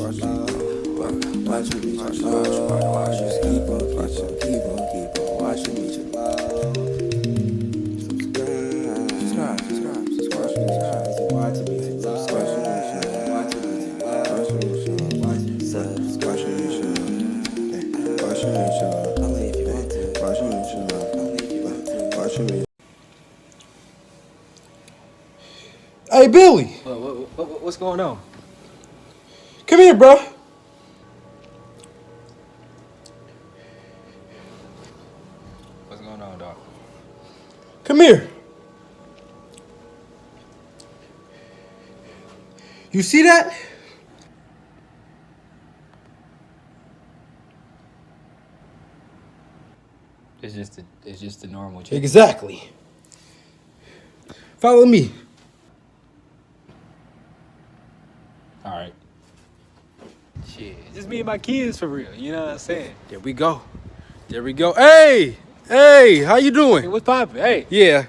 Watch me, just keep on watching me, just love. Subscribe. Watching me, just love. Hey, Billy. What's going on? Come here, bro. What's going on, dog? Come here. You see that? It's just a normal chick. Exactly. Follow me. All right. Shit, just me and my kids for real. You know what I'm saying? There we go. Hey, how you Hey, doing? what's poppin'? Hey. Yeah.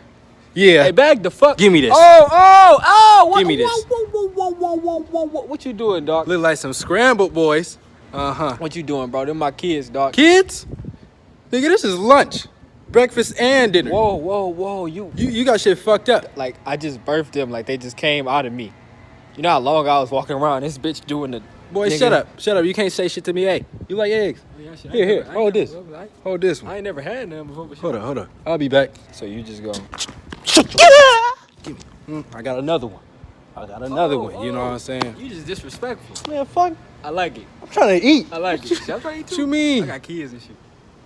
Hey, back the fuck. Give me this. Oh! What, Give me this. Whoa. What you doing, dog? Look like some scrambled boys. Uh-huh. What you doing, bro? Them my kids, dog. Kids? Nigga, this is lunch. Breakfast and dinner. Whoa. You got shit fucked up. Like, I just birthed them like they just came out of me. You know how long I was walking around this bitch doing the... Boy, nigga. shut up. You can't say shit to me. Hey, you like eggs? Here. Hold this. Hold this one. I ain't never had none before. But Hold on. I'll be back. So you just go... Give me. I got another one. You know what I'm saying? You just disrespectful. Man, fuck. I like it. I'm trying to eat. I like it. I'm trying to eat too. What you mean? I got kids and shit.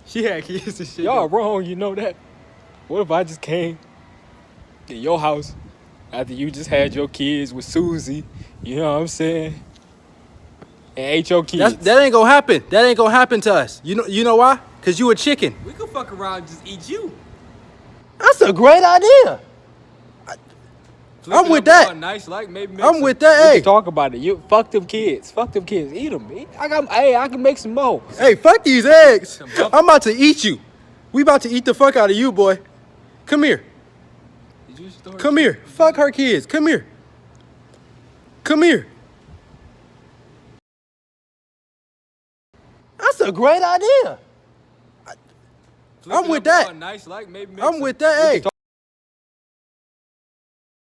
She had kids and shit. Y'all wrong, you know that. What if I just came to your house after you just had your kids with Susie, you know what I'm saying, and ate your kids? That ain't gonna happen. That ain't gonna happen to us. You know why? Cause you a chicken. We could fuck around and just eat you. That's a great idea. I'm with that. Nice, like maybe. I'm with that. Hey, talk about it. You fuck them kids. Eat them. I can make some more. hey, fuck these eggs. I'm about to eat you. We about to eat the fuck out of you, boy. Come here. Come here. Fuck her kids. Come here. That's a great idea. I'm with that. Nice, like maybe. I'm with that. Hey.